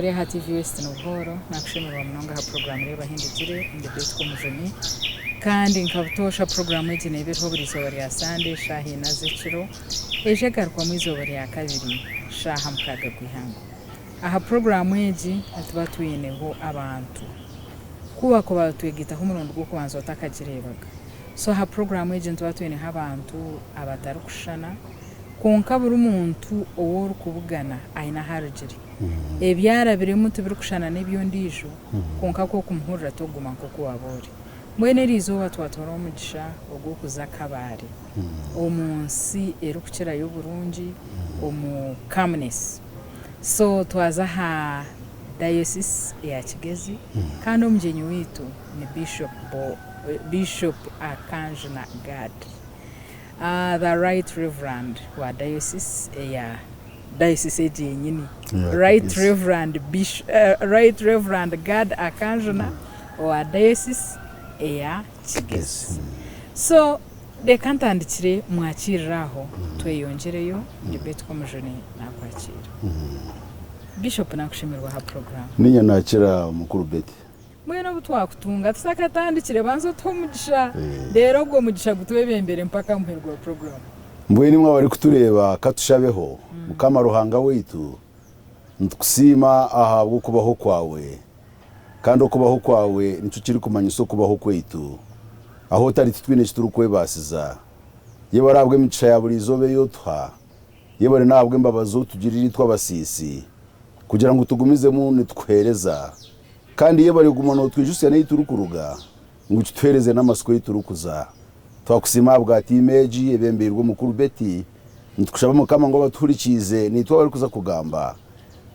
Reha TV West Novoro nakushimira mnonga ha program reba hindukire ndebetko mujeni kandi nkabutosha program yegene beho burizo bari ya Sunday shahi na zikiro eje garwa mwizo bari ya kabiri shaha mkaga kwihango aha program yeji atuba tuyineho abantu kuba ko batwegita humurundo gwo kubanza utakajirebaga so ha program yeji atuba tuyineho abantu abatarukushana konka buri umuntu owo rukubugana aina harujiri ebyara birimo tubirukushana n'ibyo ndijo konka ko kumuhurira toguma nko kuwabori mwene rizo watwatora umugisha ogwo kuzakabari omunsi erukira y'uburungi omu Kamnes so twaza ha diocese ya Kigezi kandi omjenyi witu ni Bishop Akanjna God the Right Reverend wa diocese ya diocese nyini Right Reverend Bishop Right Reverend God Akanjna wa diocese ya Kigezi so de kantandikire mwakiriraho tweyongereyo ndibetko mujoni nakwakira Bishop nakushimirwa ha program ninya nakira mukuru beti mwena butwakutunga tusakatandikire banzo tomugisha rero gwo mugisha gutwebembere mpaka muherwa program mbweni mwa bari kutureba katushabeho mukama ruhanga witu ntukusima aha bwo kubaho kwawe kandi okubaho kwawe nico kiri kumanya so kubaho kwetu aho tari twine kiturukwebasiza yeba arabwe micisha ya buri zobe yotwa yeba ari nabwe mbabazo tugirira twabasisi kugira ngo tugumize mu nitwereza kandi yeba ari gumano twijuse na yiturukuruga ngo tutwereze n'amasiko yiturukuza twakusima bwati image ebembirwe mukuru beti nitukushaba mukama ngo baturikize nitwa bari kuza kugamba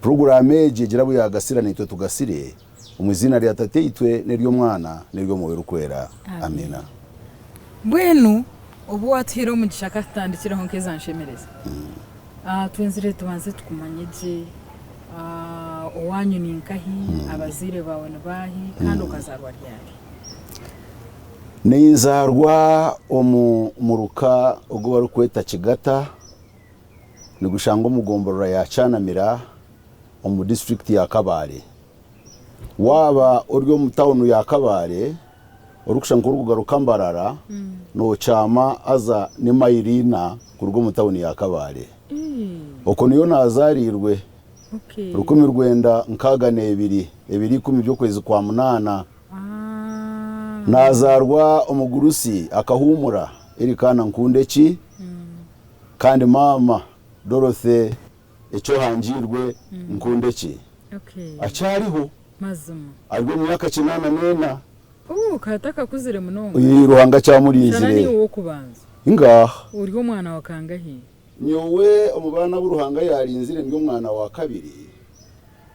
program eje gira buyagasira nitwe tugasire umuzina rya tate itwe neryo mwana neryo muberu kwera amina bwenu ubu watiro mugisha katandikiraho nkeza nshemereza twenzire tubanze tukumanyeje owanyu ninkahi abazire bawe nabahi kandi ukazarwa ryari nizarwa muruka ubwo bari kweta Kigata ni gushanga umugomborora ya Canamira mu district ya Kabare waba uryo mu town ya Kabare urukushanga urugaruka Mbarara no chama aza ni Mayirina kurwo mu town ya Kabare uko niyo nazarirwe rukumi rwenda nkagane ebiri kumi byo kwezi kwa munana nazarwa umugurusi akahumura erikana nkundeki kandi mama Dorothy echo hanjirwe nkundeki acyariho mazuma arwo myaka kinana nena kataka kuzire munongo ruhanga cyamurizire ni wo kubanza ingaha uryo mwana wakangahi nyowe umubana b'uruhanga yarinzire nyo mwana wa kabiri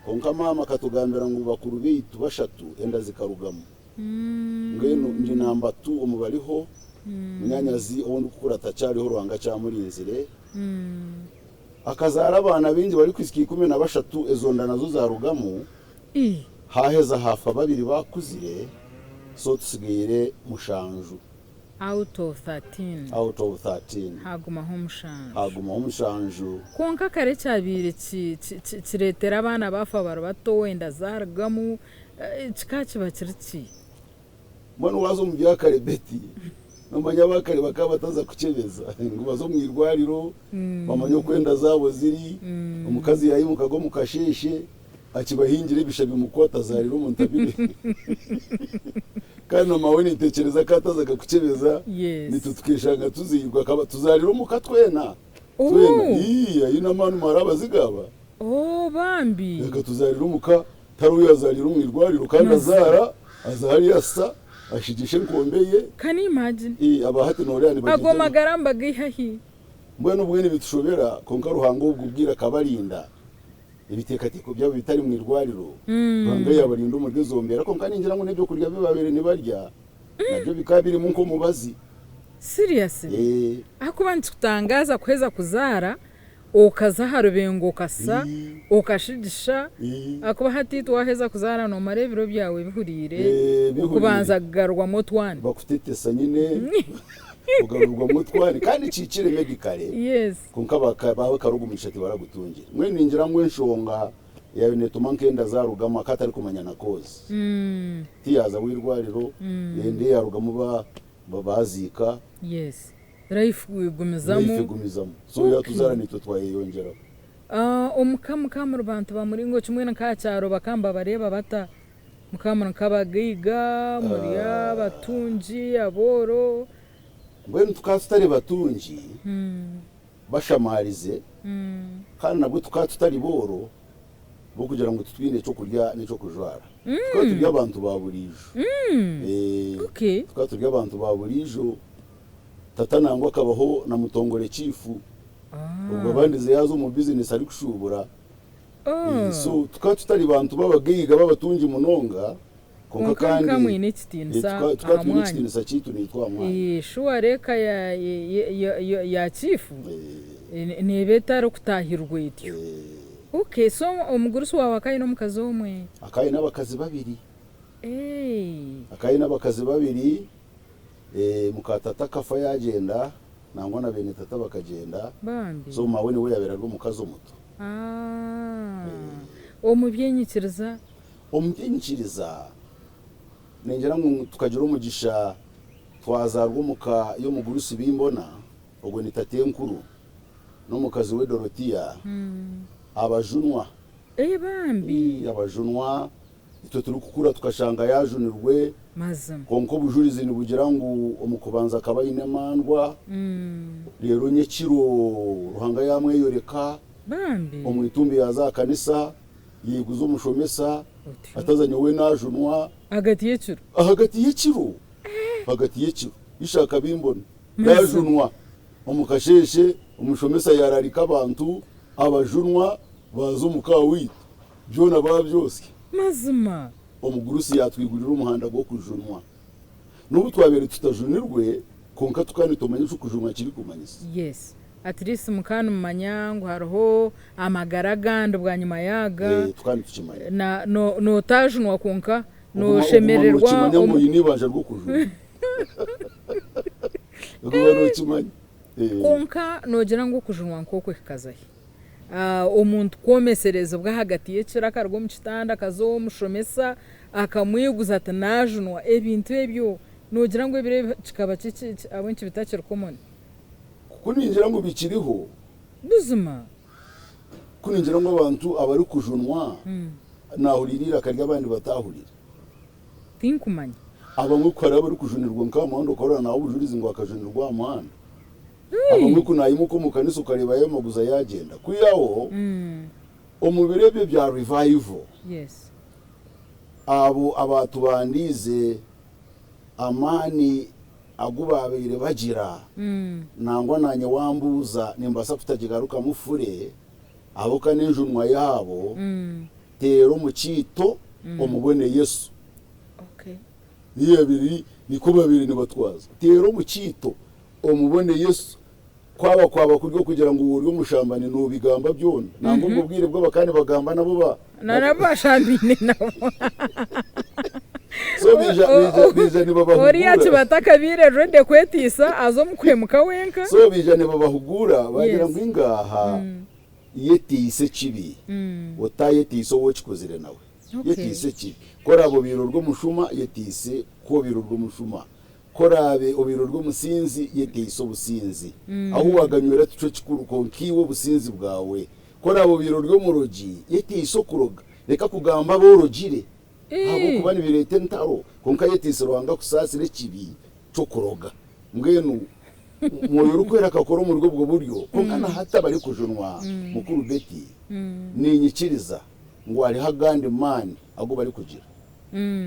konka mama katugambira ngo bakuru bitu bashatu enda zikarugamo ngeno ndi namba 2 umubariho munyanyazi obundi kukura tacariho ruhanga cyamurinzire akazara abana bingi bari kwisiki 13 ezonda nazo zarugamo haheza hafa babiri bakuzire so tusigire mushanju out of 13 haguma homushanju konka kare cyabire kiretera abana bafa baro bato wenda zargamu kikaci bakiriki mwana wazo mu byakare beti nomanya bakare bakabataza kucebeza ngo bazo mwirwariro bamanya kwenda zabo ziri umukazi yayimukago mukasheshe akibahingire bishabi mukota zariro muntabire kandi amawene itekereza katazaga kucebeza nitutwishanga tuzirwa kaba tuzariro mukatwena iya ina manu maraba zigaba bambi reka tuzariro muka taru yazariro mwirwariro kandi azari yasa ashigishe nkombeye can you imagine abahati norani bagiye magaramba gihahi mbwene bwene bitushobera konka ruhango ubwira kabarinda ibitekatiko byabo bitari mwirwariro banga yabarinda umudezombera konka ningira ngo nebyo kurya bibabere nibarya nabyo bikabiri mu nko mubazi seriously akubanti kutangaza kweza kuzara okazaha rubengo kasa okashidisha akuba hatitu waheza kuzara no marebiro byawe bihurire ukubanza garwa motwani bakutetesa nyine ugarurwa mutwari kandi cicire medicale yes kunka bawe karugumisha ati baragutungira mwe ninjira mwe nshonga yawe netuma nkenda zarugama katari kumanya na kozi tiyaza wirwariro yende yarugamo babazika yes life igumizamo so yatuzara nitwe twayiyongera umukamura abantu bamuringo kimwe nakacyaro bakamba bareba bata mukamura kabagiga muri abatunji aboro mbwe tukatutari batunji bashamarize kandi nabwo tukatutari boro bo kugira ngo tutwine cyo kurya n'icyo kujwara tukaturya abantu baburijo okay tukaturya abantu baburijo tata nangwa kabaho na mutongore chifu ubwo bandize yazo mu business ari kushubura so tukatutari abantu babagiga babatunji munonga konka kandi kamwe n'ekitinisa tukatwine ekitinisa kitu nitwa mwana shuwa reka ya chifu nebetaro kutahirwa ityo okay so omugurusi wawe akayi no mukazi omwe akayi n'abakazi babiri akayi n'abakazi babiri mukatata kafa yagenda nangwa na bene tata bakagenda bambi so mawe ni we yabera rwo mukazi omuto omubyenyikiriza nengera ngo tukagira umugisha twazarwa muka yo mugurusi bimbona ubwo ni tate nkuru no mukazi we Dorotia abajunwa bambi abajunwa ito turi kukura tukashanga yajunirwe mazam konko bujurizi ni bugira ngo umukubanza kabayine mandwa rero nyekiro ruhanga yamwe yoreka bambi omwitumbi yaza kanisa yiguza umushomesa atazanye we najunwa hagati y'ekiro ishaka bimbona yajunwa omukasheshe umushomesa yararika abantu abajunwa bazo mukawita byona babyose mazima omugurusi yatwigurira umuhanda go kujunwa n'ubu twabere tutajunirwe konka tukani tumenye cyo kujunwa kiri kumanyisa yes at least mukana mumanyango hariho amagaraganda bwa nyuma yaga tukani tukimanya no tajunwa konka no shemererwa omuyinibanje rwo kujunwa ubwo kimanya konka nogira ngo kujunwa nkoko kikazaye omuntu komesereza bwa hagati y'ekira karwo mu kitanda kazo mushomesa akamwiguza ati najunwa ebintu ebyo nogira ngo ebire kikaba abonki bitakira common kuningira ngo bikiriho buzima kuningira ngo abantu abari kujunwa nahuririra karya abandi batahurira tinkumanya abamwe kwara bari kujunirwa nkamuhando korana nawo bujurizi ngo akajunirwa amuhanda abamwe kunayimuko mu kanisa ukareba yo maguza yagenda kuyaho omubire bye bya revival yes abo abatu bandize amani agubabire bagira nangwa nanye wambuza nimbasa kutagigaruka mufure abo kanenjunwa yabo tero mu kito omubone Yesu okay yebiri niko babiri nibatwaza tero mu kito omubone Yesu kwaba kuryo kugira ngo uri umushambane no bigamba byone nango mbubwire bwo bakane bagamba nabo narabashambine nabo so bija ni babahugura ori ati batakabire rende kwetisa azo mukwemuka wenka so bija ni babahugura bagira ngo ingaha yetise kibi otayetise wo kikozire nawe yetise kibi kora abo biro rwo mushuma yetise ko biro rwo mushuma korabe obiro rwo musinzi yetise obusinzi aho waganywera tuco kikuru konkiwe businzi bwawe korabo biro rwo murogi yetise okuroga reka kugamba borogire abo kubani birete ntaro konka yetise ruhanga kusasire kibi cyo kuroga mbwenu moyo rukwera kakoro mu rwo bwo buryo konka na hata bari kujunwa mukuru beti ninyikiriza ngo ari hagande man ago bari kugira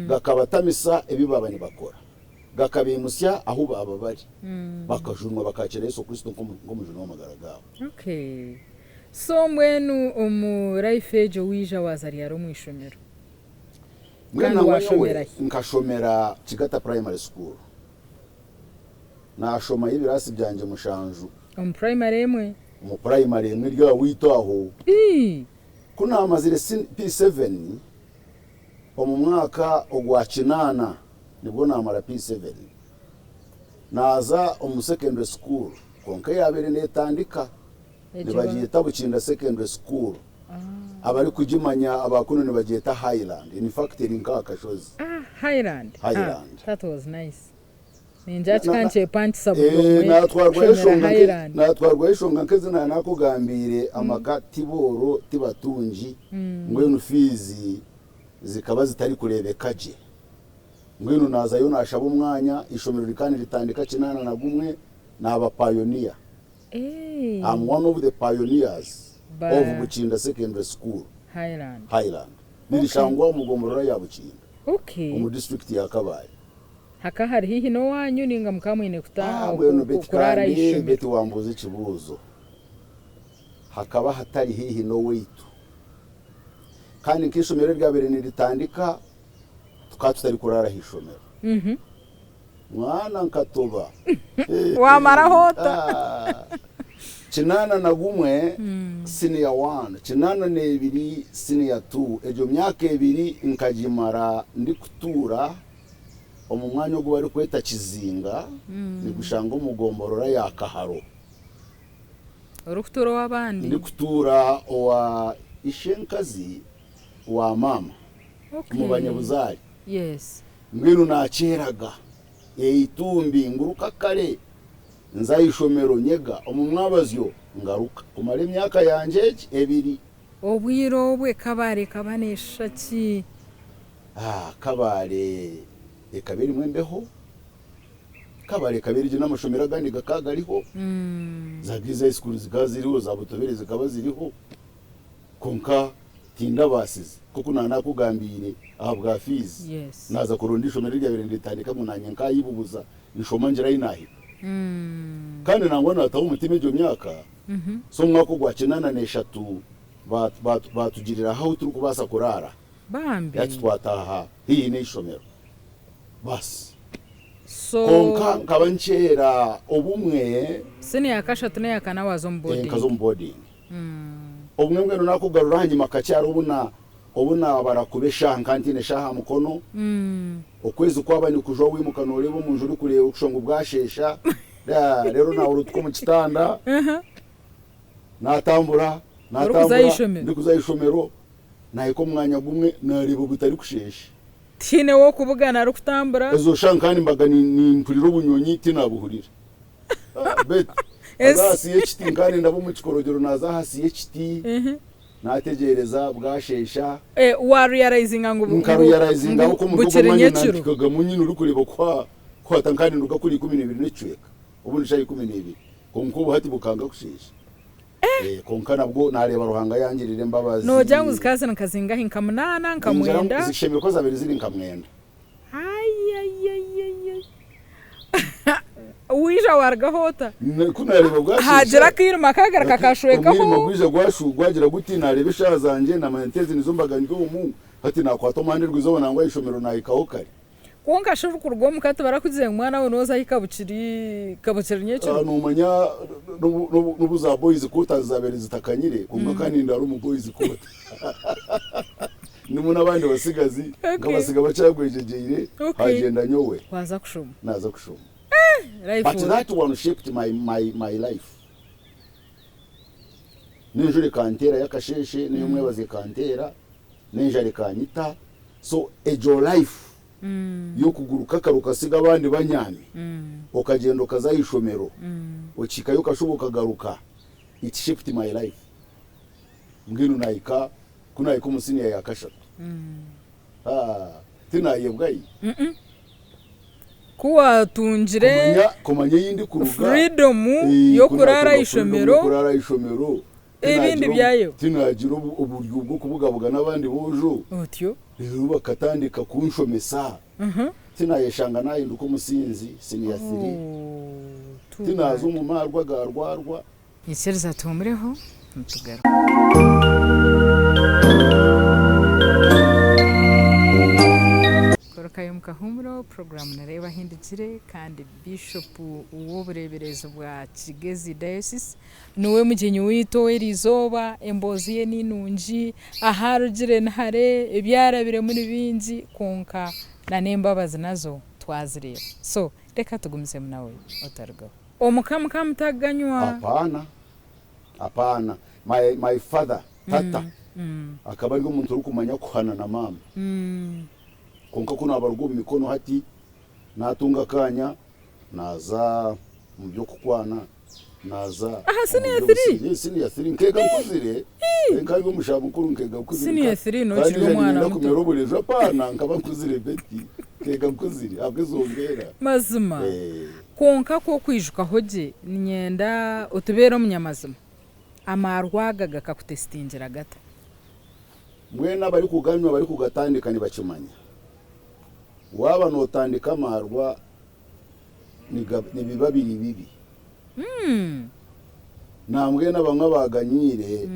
gakabatamisa ebibabani bakora gakabimusya aho baba bari bakajunwa bakakira Yesu Kristo ngo mujunwa magaragabo okay so mwenu life wija wazari yaro mwishomero mwana washomera nkashomera Kigata primary school nashoma y'ibirasi byanje mushanju primary emwe mu primary emwe ryo wito aho kuna amazire P7 mu mwaka ogwa kinana nibwo namara P7 naza secondary school konka yabere netandika nibagiye tabukinda secondary school abari kujimanya abakuno ne bageta Highland in fact rinka kashozi Highland. That was nice. Ninja Na- kanche punch sabugomwe. natwarwa ishonga nkazina nakugambire amakatiboro tibatunji ngwenu fizi zikaba zitari kurebekaje ngwenu nazayo nashaba umwanya ishomero rikani ritandika kinana na gumwe naba pioneer. I'm one of the pioneers of Buchinda Secondary School Highland nirishangwa umugomborora ya Buchinda mu district ya Kabaye haka hari hihi no wanyu ninga mukamwine kurara ishomero beti wambuze kibuzo hakaba hatari hihi no weitu kandi nk'ishomero ryabere niritandika tukatutari kurara hishomero mwana nkatoba wamara hota kinana na gumwe senior 1 kinana ne ebiri senior 2 ejo myaka ebiri nkajimara ndi kutura omumwanya gwo bari kweta kizinga ni gushanga umugomborora ya Kaharo urukutura w'abandi ndi kutura wa ishenkazi wa mama mu banyabuzari ngwino nakeraga eitumbi nguruka kare nzayishomero nyega omumwabazyo ngaruka kumara imyaka yanje ebiri obwiro bwe Kabare kabanesha ki Kabare ekabiri mwembeho Kabare kabiri je namashomero agandi gakagariho zagize school zikaziriho za Butobere zikaba ziriho konka tinda basize kuko nakugambire ahabwa fees naza kurunda ishomero ryabere nditandika munanye nkayibubuza nshoma njira inahi kandi nangwa nataho umutima ejo myaka so mwako gwa kinana n'eshatu batugirira aho turi kubasa kurara bambi yaki twataha hiyi n'ishomero bas so konka nkabancera obumwe sene yakashatu ne yakana wazo boarding obumwe ngeno nakugarura hanyuma kacyaro obuna barakubesha nkantine shaha mukono okwezi kwabani kujo wimukano urebo mu njuru kure ushongo bwashesha rero na urutwo mu kitanda natambura ndikuzayishomero nahiko mwanya gumwe narebo butari kushesha tine wo kubugana ari kutambura ezo shankani mbaga ni mpuriro bunyonyi tinabuhurira bet azasi HT ngani ndabo mu kikorogero naza hasi HT nategereza bwashesha wa realizing ngo realizing uko muvugo mwanya nandikaga munyine uri kureba kwa tankani nduga kuri 12 n'icweka ubundi shayi 12 konko buhati bukanga kushesha konka nabwo nareba ruhanga yangirire mbabazi no jangu zikazana kazinga hinka munana nkamwenda zishemye ko zabiri ziri nkamwenda uwisha wargahota kunareba bwashesha hajira kiruma kagara kakashwekaho umugwiza gwashugwagira guti nareba ishaha zanje na mantezi nizombaga ngo umu hati nakwato mande rwizo nangwa ishomero nayikaho kare konka shuru kurwo mukati barakuze mwana we noza hikabukiri nyecho numanya nubuza boys kota zabere zitakanyire kumwe kandi ndari mu boys kota nimuna abandi basigazi ngabasiga bacagwejejeire hagenda nyowe waza kushuma naza kushuma but that one shaped my life ninjure kantera yakasheshe niyo mwebaze kantera ninjare kanyita so ejo life yo kuguruka karuka siga abandi banyami ukagenda ukazayishomero ukikayo kashoboka garuka it shaped my life ngino naika kunayiko musini ya yakashatu tinayebwayi kuwa tunjire komanye yindi kuruga freedom yo kurara ishomero ibindi byayo tinagira uburyo bwo kubugabuga nabandi bojo otyo rero bakatandika kunshomesa tinayeshanga nahinduka umusinzi senior 3 tinazo mu marwa garwarwa isereza tumureho mutugara korokayo mukahumuro program nareba hindikire kandi bishop uwobureberezo bwa Kigezi Diocese nuwe mugenyi wito erizoba emboziye ninunji aharugire ntare ibyarabire muri bingi konka na nembabazi nazo twazireba so reka tugumise munawe otargo omukamutaganywa hapana my father tata akaba ari umuntu uri kumanya kuhana na mama konka kuno abarugum mikono hati natunga kanya naza mu byo kukwana naza senior 3 senior 3 nkega nkuzire nkanga umushabu mukuru nkega nkuzire senior 3 no kiri mwana muto kumeroboreje apana nkaba nkuzire beti nkega nkuzire abwezongera mazima konka ko kwijuka hoje nyenda utubero munyamazima amarwagaga kakutestingira gata mwena bari kuganywa bari kugatandika ni bakimanya waba notandika amarwa ni bibabiri bibi namwe n'abamwe baganyire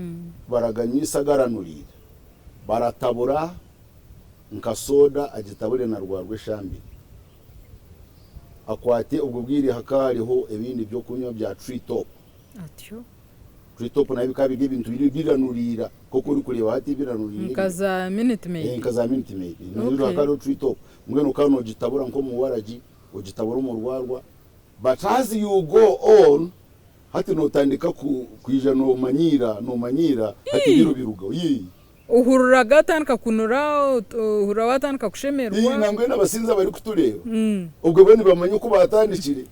baraganyisa garanurira baratabura nkasoda agitabure na rwarwe shambi akwate ubwo bwiri hakariho ibindi byo kunywa bya tree top atyo tree top nayo bikabi ibintu biranurira koko uri kureba hati biranurira nkaza minute maid no hakariho tree top mwe no kano gitabura nko mu waraji ugitabura mu rwarwa but as you go on hati notandika kwijana no manyira hati biro biruga uhurura gatandika kunura uhurura watandika kushemerwa nangwe n'abasinza bari kutureba ubwo bene bamanye ko batandikire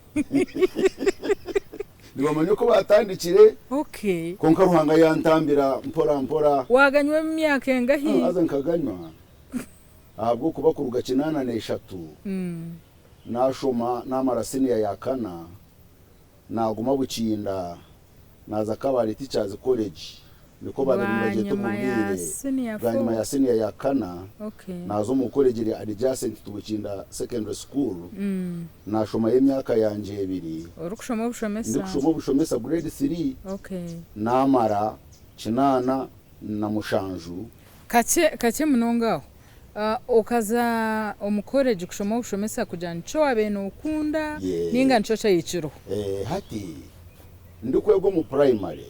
nibamanye ko batandikire okay konka ruhanga yantambira mpora waganywe mu myaka engahi aza nkaganywa ahubwo kuba ku rugakinana na 3 nashoma n'amarasini ya kana naguma bukinda naza kabari teachers college niko babiri tumubwire banyuma ya senior ya kana nazo mu college adjacent to bukinda secondary school nashoma y'imyaka yanje 2 urukushoma bushomesa grade 3 namara kinana na mushanju kache munongaho okaza omukoleje kushoma ushomesa kujana cyo abeno ukunda ninga nco cyiciro hati ndikwego mu primary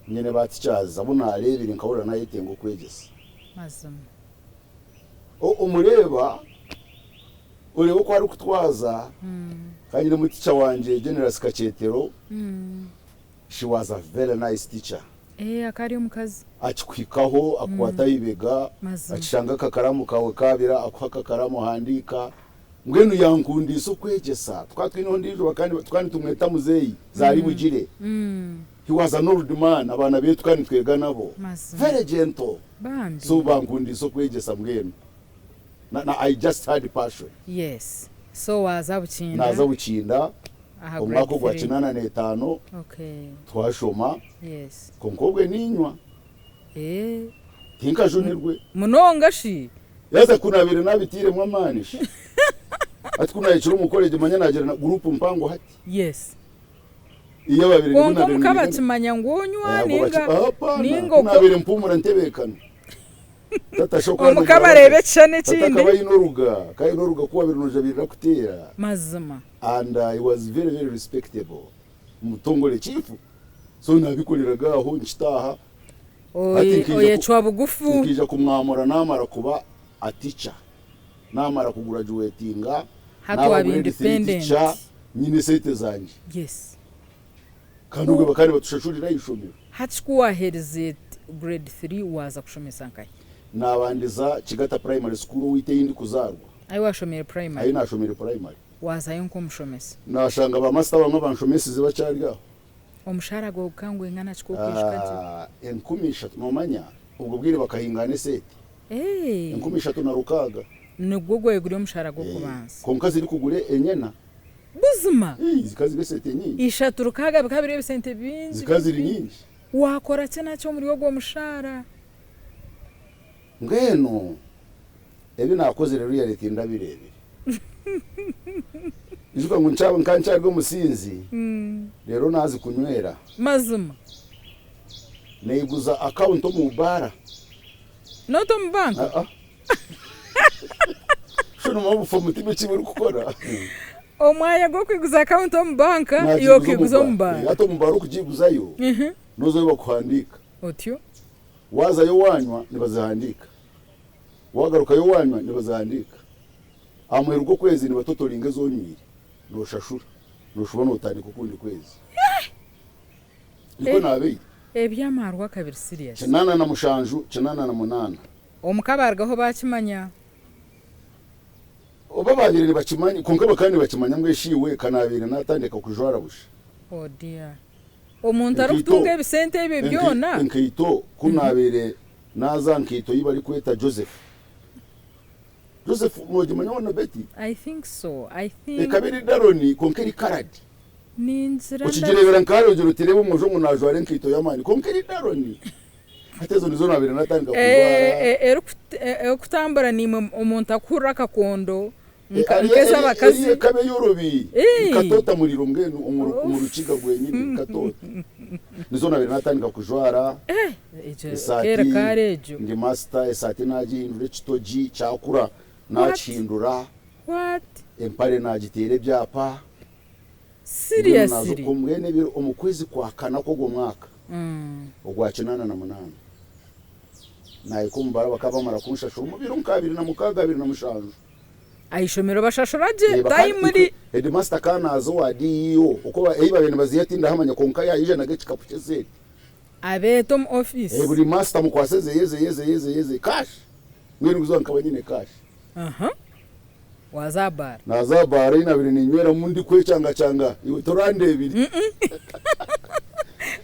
nyene batichaza abuna arebire nkabura na yetengo kwegesa mazama umureba ureba ko ari kutwaza kanyine mu teacher wanje General Skachetero she was a very nice teacher akari umukazi achikwikaho akwata ibega achanga kakaramu kawe kabira akwaka karamu handika ngwenu yankundisa kwegesa twatwino ndijo kandi tumweta muzeyi zari bugire he was an old man abana betu kandi twega nabo very gentle so bankundisa kwegesa ngwenu na I just had passion yes so naza bukinda umwaka gwa 85 twashoma yes konkobwe ninywa tinka junirwe munonga shi yaza kunabire nabitire mwamanishi ati kunayicira umukoleje manya nagera na group mpango hati yes iyo babiri kunabire konko mukabatimanya ngonywa ninga kunabire mpumura ntebekana tatashoka umukabarebe cyane kindi takabayinoruga kuba birunoje birira kutera mazima and I was very very respectable mutongole chifu so nabikoreraga aho nshitaha oye chwa bugufu nkija kumwamura namara kuba a teacher namara kugraduatinga hatwa independent nyine sete zanje yes kandi ubwo bakari batushashurira ishomero hatikuwa herzit grade 3 waza kushomesa nkai nabandiza Kigata primary school wite yindi kuzarwa ayi washomera primary ayi nashomera primary waza yonko mushomesa nashanga ba master bamwe banshomesa ziba cyarya omushara go kangwe ngana chikokishikaje enkumisha tumanya ubwo bwire bakahingane sete enkumisha tunarukaga nugugwe guri omushara go kubanza konka ziri kugure enyena buzima zikazi besete nyingi ishaturukaga bikabire bisente binzi zikaziri nyingi wakora cyana cyo muri go mushara ngeno ebi nakoze rero yareti ndabirebere izuka ngo nchaba nkancyarwe musinzi rero nazi kunywera mazuma neiguza account mu bara noto mu bank shono mu fomutima kiburi gukora omwaya go kwiguza account mu bank yo kwiguza mu bank ato mu baro kujiguzayo nozo bakuhandika otyo waza yo wanywa nibazahandika wagaruka yo wanywa nibazahandika amwerugo kwezi ni batotoringe zonywire no shashura no shubona utandika ukundi kwezi niko nabe ebyamarwa kabiri serious kinana na mushanju kinana na munana omukabargaho bakimanya oba babiri bakimanya konka bakandi bakimanya mweshiwe kanabiri natandika kujwara busha oh dear omuntu arukutunga ebisente ebyo byona nkito kunabere naza nkito yiba ari kweta Joseph mwogimanya wana Betty I think so I think kabiri daroni konkeri karadi ninzira ukigerebera nkaro joro tirebe umujo munajware nkito yamani konkeri daroni hatezo nizo nabere natandika kujwara kutambura ni omuntu akura kakondo nkeza abakazi kabe yorobi katota muriro ngenu umurukiga gwenyine katota nizo nabere natandika kujwara kera karejo ndi master esati najindure kitoji cyakura nacindura what empare nagitere byapa seriously kumwene biro omukwezi kwa kana ko go mwaka ogwa kinana na munana naye kumbara bakabamara kunshasha umubiro nkabiri na mukagabiri na mushanju ayishomero bashashoraje daimuri headmaster kana azo wadiyo uko eiba bene baziyatinda hamanya konka yayije na gechikapu cheze abetom office every master mukwaseze yeze cash ngene kuzonka banyine cash wazabara nazabara inabiri ninywera mundi kwecanga iwe torande ebiri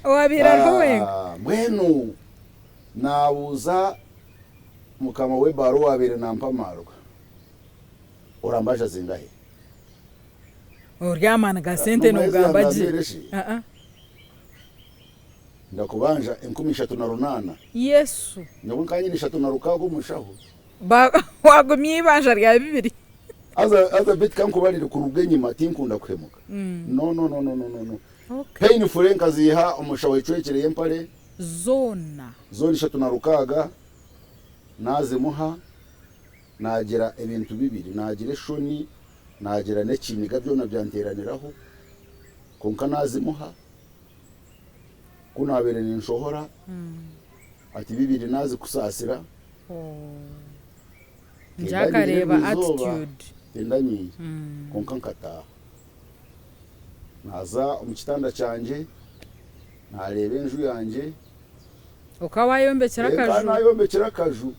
wabira howe mwenu nabuza mukama we baro wabere nampamarwa orambaje zingahe uryamana gasente nugambaje ndakubanja 13 Yesu nyabwo kanyine 3 na rukago mushaho wagumye ibanja rya bibiri aza bit kankubarire ku rugenyi matinkunda kwemuka no okay painful enkaziha umushaho icwekereye empare zona 3 na rukaga nazimuha nagira ibintu bibiri nagira shoni nagira nekiniga byo nabyanteraniraho konka nazimuha kunabere ninshohora ati bibiri nazi kusasira njakareba attitude tendanyi konka nkata naza umukitanda cyanje narebe enju yanje ukawayombekera kaju kana yombekera kaju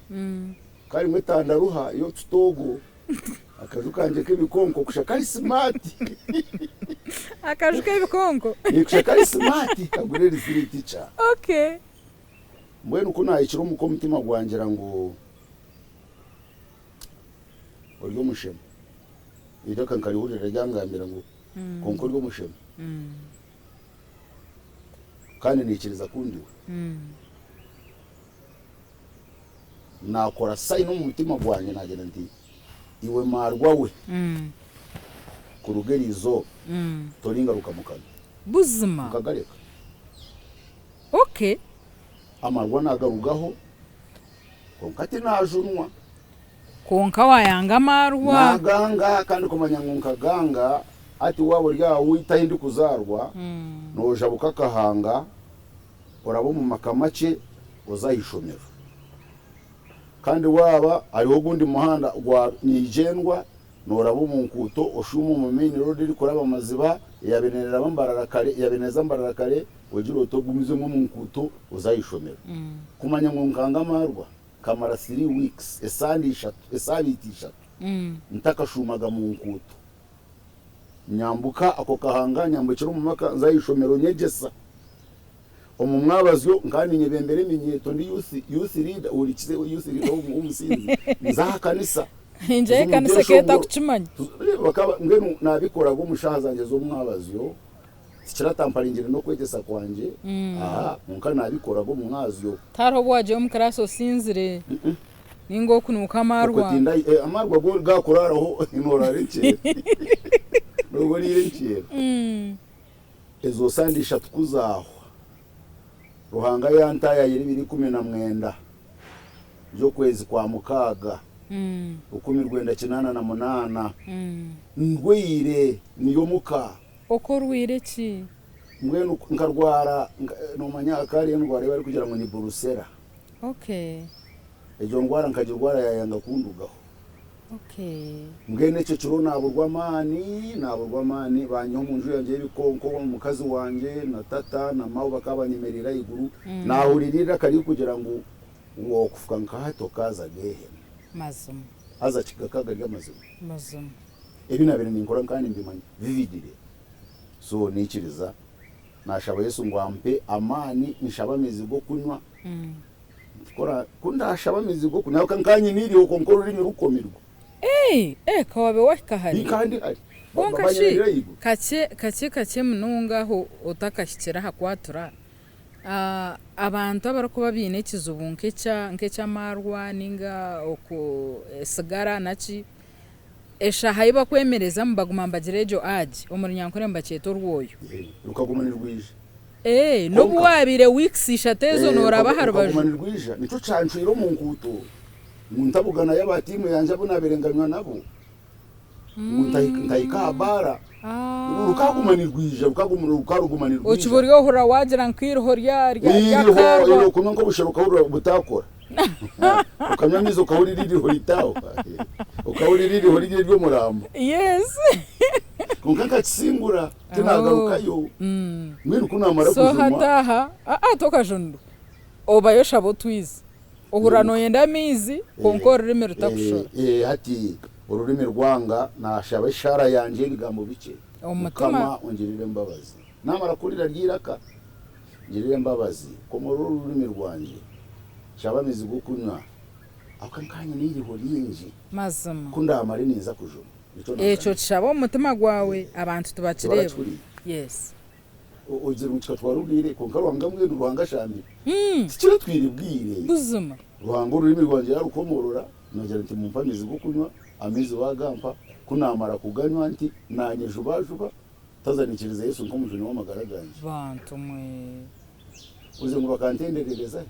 kari mwetandaruha yo tutogo akaju kanje kebikonko kushakari smart akaju kebikonko kushakari smart kagure risiriti cha okay mbwenu kuna ikiro muko mutima gwangira ngo oryo mushema ida kankari hurira ryangambira ngo konko ryo mushema kandi nikiriza kundiwe nakora sayino mu mutima gwanjye nagenda nti iwe marwa we kurugerizo toringaruka mukana buzima kagareka okay amarwa nagarugaho konkati najunwa konka wayanga marwa naganga kandi kumanya nkunka ganga ati wabo rya wita hindi kuzarwa noja bukakahanga orabo mu makamace uzayishomera kandi waba ariho gundi muhanda gwa nigendwa norabo mu nkuto oshumu mu main road iri kuraba maziba yabenerera bambarara kare yabeneza mbarara kare wegiro togumize mu nkuto uzayishomera kumanya ngo nkanga marwa kamara 3 weeks esalitisha ntaka shumaga mu nkuto nyambuka ako kahanga nyambukira mu maka nzayishomero nyegesa omumwabazyo nkani nyebembere minyeto ndi youth leader urikize youth leader umusinzi nza kanisa nje kanisa keta kuchimanya bakaba ngenu nabikora go mushazange zo mwabazyo kiratamparingire no kwegesa kwanje nka nabikora go mwazyo taro bwaje umukaraso sinzire ningo kunuka amarwa kutinda amarwa go gakoraraho inorareke no rire ezo sandisha tukuzaho ruhanga yantaya yiri 19 byo kwezi kwa mukaga 1998 ndwire niyo muka okorwire ki mwenu nkarwara no manyakari ndwara bari kugira ngo ni burusera okay ejo ndwara nkagirwara yayanga kundugaho okay mbwene cyo cyo naburwa mani banyo mu nju yanjye bikonko mukazi wanje na tata na mawe bakabanyemerera iguru nahuririra kari kugira ngo uwo kufuka nkahato kaza gehe mazum aza kigakaga mazum ebi nabere ninkora kandi mbimanye vividire so nikiriza nashaba Yesu ngwampe amani nshaba mizigo kunywa kora kunda shaba mizigo kunywa kankanye niri uko nkoro rimi rukomirwa kawabe wakahari kandi ari kache mununga ho utakashikira hakwatura abantu abarakuba bine kizubunke cya marwa ninga oko sigara naci esha haiba kwemereza mbagumambagirejo aje umurnyankore mbaceto rwoyo rukagumanirwije no buwabire weeks ishatezo noraba harbaje rukagumanirwije nico canciro mu nguto muntabugana y'abatimu yanje abunaberenganywa nabo ntayikabara rukagumanirwije rukagumanirwije ukiburiyo hura wagira nkirho rya kumwe ngo busheruka hura butakora ukamyamizo kahuri ririho ritaho ukahuri ririho ryo murambo yes kunkaka tsingura tinagarukayo mwiri kunamara kuzuma so hataha toka jondo obayo shabo twize uhurano yenda mizi konkora rime rutakushora hati ururimi rwanga nashaba ishara yanje bigambo bice umutima ungirire mbabazi namara kurira ryiraka ngirire mbabazi komoro ururimi rwanje shaba mizigo kunywa akankanye niriho ryinji mazama kundamara neza kujuma eco shaba umutima gwawe abantu tubakireba yes ugire mu twatwarubwire konka rwangamwe rwanga shambi kikira twiribwire buzuma rwanga ururimi rwanje yarukomorora nongera nti mumpa mizigo kunywa amizi wagampa kunamara kuganywa nti nanyejubajuba tazanikiriza Yesu nkomujuni w'amagaraganje bantu mwe uze ngo bakantenderereza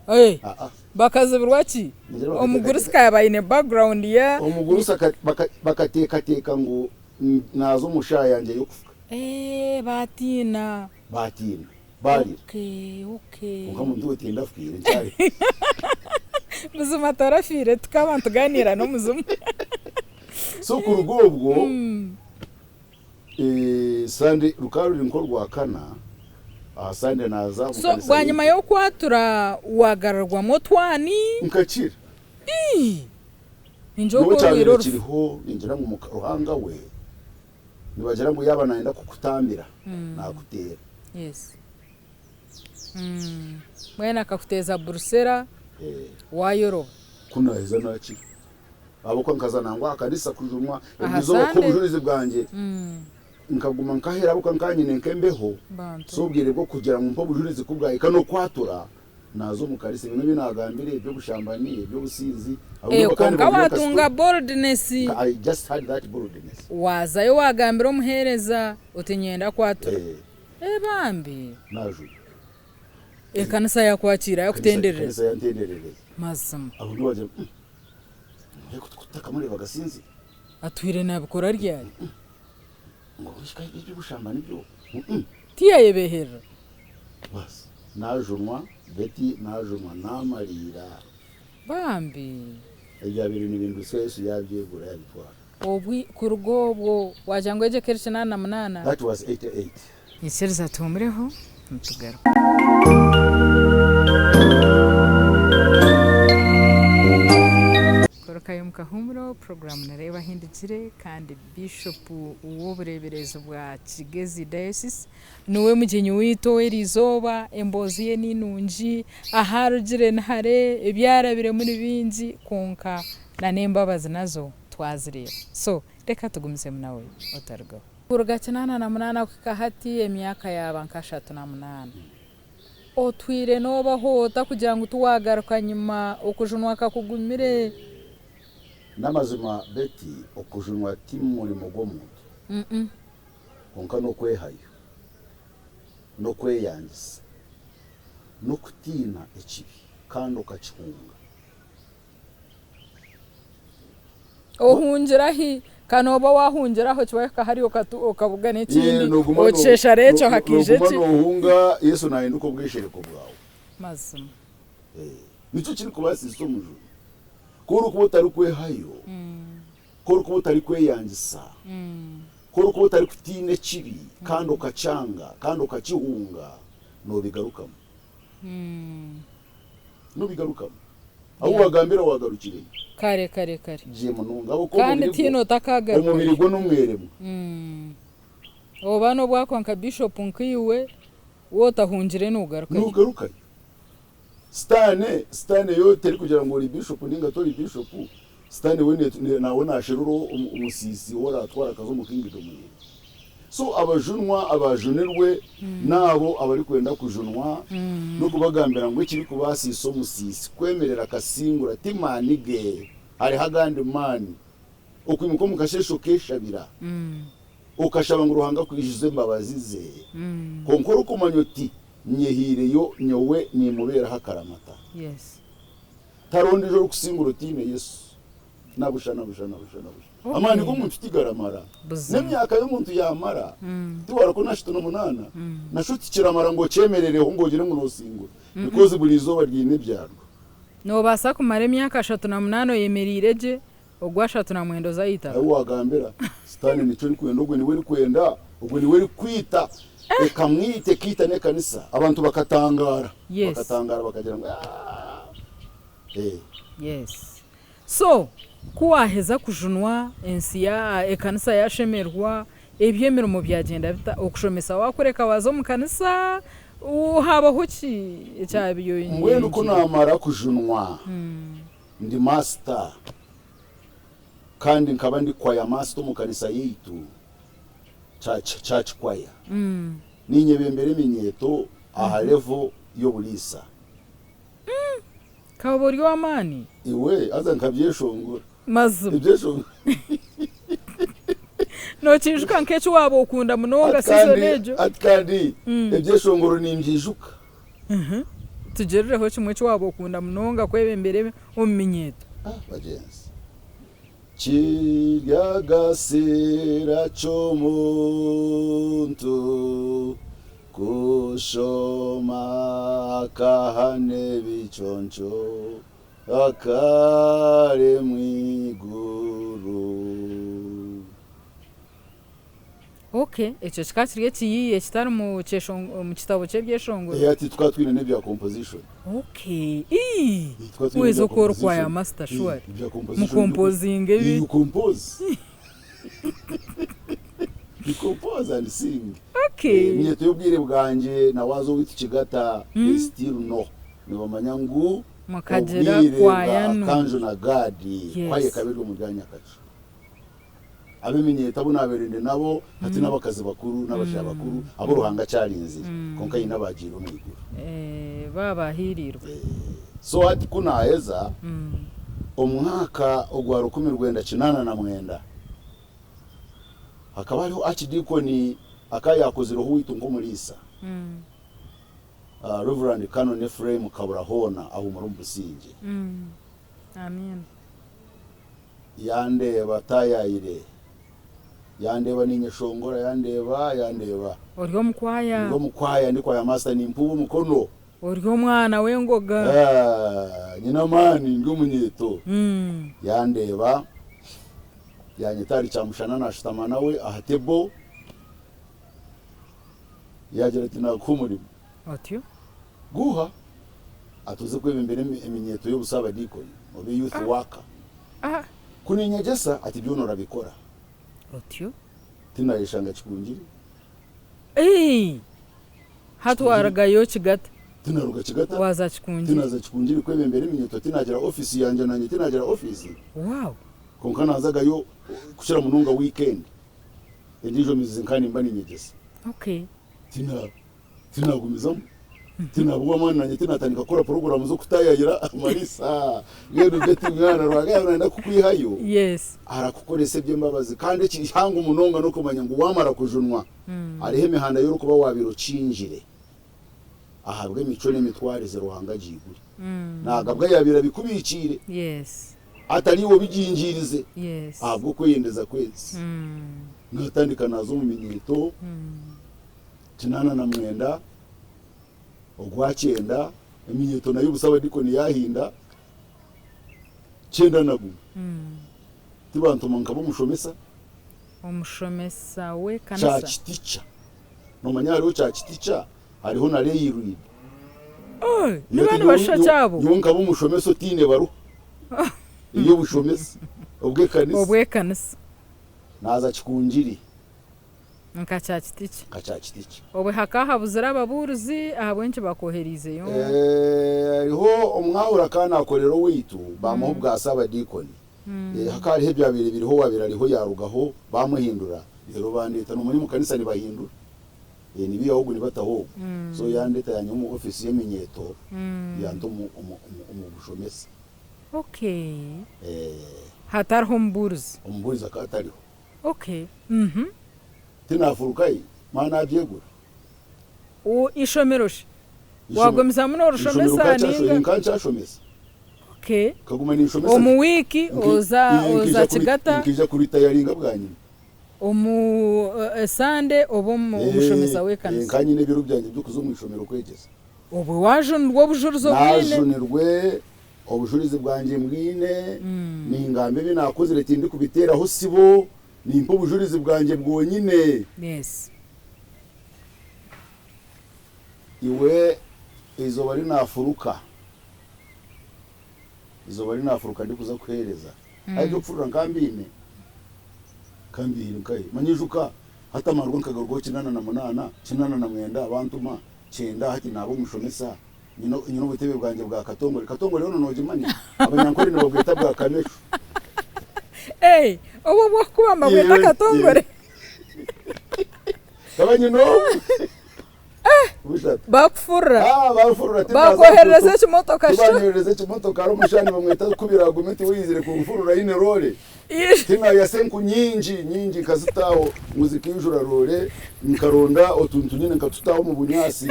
bakazibirwa ki omugurusika yabayine background ya omugurusa bakateka ngo nazo mushaya yanje yo kufuka batina bari okay ukamuntu wetenda fukire cyari muzuma tarafire tukabantu ganira no muzuma so kurugobwo sande rukaruri nkorwa kana sande naza so bwanyuma yo kwatura wagararwa motwani nkakira injogo rero kiriho injira mu ruhanga we nibagira ngo yaba naenda kukutambira nakutera yes mwena kakuteza burusera wayoro kuna heza naki abo kwa nkazana ngo akanisa kujumwa ibizo ko bujurize bwanje nkaguma nkahera abo kankanyine nkembeho sobwire bwo kugira mu mpo bujurize kubwaye kano kwatura nazo mukarisi ibintu binagambire ibyo gushambaniye ibyo busizi konka watunga boldness I just had that boldness wazayo wagambira umuhereza utinyenda kwatura bambi naju kanisa yakwakira yakutenderera kanisa yantenderera mazama abo nibaje kutaka muri bagasinzi atwire nabikora ryari ngo bishika ibyo gushambana ibyo tiyaye behera bas najumwa beti najumwa namarira bambi ejabiri n'ibintu Yesu yabyegura yabitwara obwi kurugobwo wajangweje kerisha 8 that was 88 Iserza tumureho mutugaro Korokayo mukahumuro program nareba hindikire kandi bishop uwobureberezo bwa Kigezi Diocese nuwe mugenyi wito erizoba emboziye ninunji aharugire ntare ibyarabire muri bingi konka na nembabazi nazo twazireba so reka tugumise munawe otargo Kurugakina na munana kukahati emyaka yaba nka 38 otwire noba hota kugira ngo tuwagaruka nyuma okujunwa kakugumire namazima beti okujunwa timu muri mugomuntu konka no kwehayo no kweyangisa no kutina ekibi kandi okachunga ohungirahi kanoba wahungiraho kibaka hari okavuga n'ikindi ocesha recho hakije ki ohunga Yesu nahinduka ubwishereko bwawe mazima nico kiri kubasiso mujuru kuri kubota rukwe hayo kora kuba utari kweyangisa kora kuba utari kutine kibi kandi ukacanga kandi ukakihunga nubigarukamo nubigarukamo aho wagambira wagarukire kare je mununga abo kandi tino takagaruka umubiri go numweremo obano bwakwanka bishop nkiwe wotahungire nugaruka stane yo teri kugira ngo uri bishop ninga tori bishop stane we nawe nashiruro umusisi ora atwara kazo mukingido munye so abajunerwe nabo abari kwenda kujunwa no kubagambira ngo ikiri kubasiso musisi kwemerera kasingura timanige ari hagandi mani okwimuko mukashesho keshabira ukashaba ngo ruhanga kwishize mbabazize konkoro kumanyoti nyehireyo nyowe ni mubera hakaramata tarondi jo kusingura tine Yesu nabushana amani ko muntu tigaramara nemyaka y'umuntu yamara tuwara ko nashito no munana nashuti kiramara ngo cemerereho ngo gire ngo nosingura because buri izoba ryine byarwo no basa kumara emyaka 38 yemerireje ogwa 39 zayita aho wagambira stani nico nikwenda ogwe niwe kwenda ogwe niwe kwita ekamwite kita ne kanisa abantu bakatangara bakagira ngo yes so kuwaheza kujunwa ensiya ekanisa yashemerwa ebyemero mu byagenda bita okushomesa wakoreka wazo mu kanisa uhabaho ki cyabiyo ngwendo uko namara kujunwa ndi master kandi nkaba ndi kwaya master mu kanisa yitu church kwaya ninyebembere minyeto aha level yo bulisa kabori wamani iwe aza nkabyeshongora mazu ibyeshongora no chinjuka nkecho wabo ukunda munonga sizo nejo atkandi ibyeshongoro nimjijuka tugerereho kimwe cyo wabo ukunda munonga kwebembere uminyeto bagenzi kiryagasira cyo muntu kushoma kahane bichoncho akare mwiguru. Okay, echo chikatiriye kiyiye kitari mu kitabo cy'ebyeshongo. Ati twatwine ne bya composition. Okay. Wezo kor kwa ya master sure. Mu composing ebi. You compose. You compose and sing. Okay. Myeto yobwire bwanje na wazo witi kigata still no. Nibo manyangu makagera kwa yanu. Kanjo na gadi kwaye kabirwe mu byanya kacu. Abimenyeta bunaberende nabo ati nabakazi bakuru n'abashya bakuru abo ruhanga cyarinze konka yinabagiro mwiguru baba hirirwe so ati kunaheza omwaka ogwa 1989 hakaba hariho archdeacon akayakoziroho witu ngo mulisa Reverend Canon Ephraim Kaburahona aho muri Mbusinge amen yandeba tayayire yandeba ninyeshongora yandeba oryo mukwaya ndi kwa ya master ni mpubu mukono oryo mwana wengoga nyina mani ngumunyeto yandeba yanyitari chamushana na shitamana we ahatebo yagira ati nakumuri atyo guha atuze kwebembere eminyeto y'obusaba dikoni obe youth worker kuninyegesa ati byo norabikora atyo tinayishanga kikungiri hatwaraga kigata tinaruga kigata waza kikungiri tinaza kikungiri kwebembere eminyeto tinagira office yanje nanye tinagira office wow konka nazaga yo kushira mununga weekend endijo mizinkani mbani nyegesa okay tinagumizamo tinabwa mwana nanye tinatandika kora program zo kutayayira marisa ngendo beti mwana rwaga naenda kukwihayo yes arakukorese byembabazi kandi kihanga umunonga no kumanya ngo wamara kujunwa arihe mihanda yo kuba wabiro cinjire ahabwe mico n'emitwarize ruhanga jiguri nagabwa yabira bikubicire yes atari wo bijinjirize yes ahabwo kwiyendeza kwezi ngatandika nazo mu minyeto kinana na mwenda ogwachenda eminyeto nayo busaba dikoni yahinda chenda nagu tibantuma nkabo mushomesa umushomesa we cha kanisa kiticha no manyari cha kiticha hariho na reyirwi ni bana basha cyabo yonka bo mushomeso tine baro iyo bushomesa obwe kanisa naza kikunjiri nkacha kiticha obwe hakaha buzira ababuruzi ahabwenje bakoherize yo hariho omwahura kana akorero witu bamuho bwasaba dikoni hakari he byabire biriho wabira ariho yarugaho bamuhindura rero bandita no muri mu kanisa ni bahindura ni biya ahubwo ni bataho so yandeta yanyu mu office y'eminyeto yandu mu bushomesa okay hatarho umburuzi akatariho okay tinafurukai mana byegura o ishomeroshe wagomeza muno rushomesa ninga kanchashomesa okay kaguma ni shomesa omu wiki oza kigata nkija kuri tayaringa bwanyu omu sande obomu bushomesa wekanisa kanyine biro byanje byo kuzo mu ishomero kwegeza obu waje ndwo bujurizo bwine najonirwe obujurize bwanje mbwine ningambe binakoze leti ndi kubitera aho sibo nimpo bujurize bwanje bwonyine yes iwe izo bari nafuruka ndi kuza kwereza ariko kufurura nkambine kai manyijuka hata marwa nkagarwo 98 99 abantuma 9 hati nabo mushomesa nyino butebe bwanje bwa katongore rero nojimani abanyankore nabo bwita bwa kamesho obo bwo kubamba bwita katongore kabanyino bakufura bakufura bakohereza kimotoka bakohereza kimotoka ro mushani bamwita kubira argument wizire ku mfurura ine role tina yasenku nyinji kazitaho muziki y'ijura role nkaronda otuntu nyine nkatutaho mu bunyasi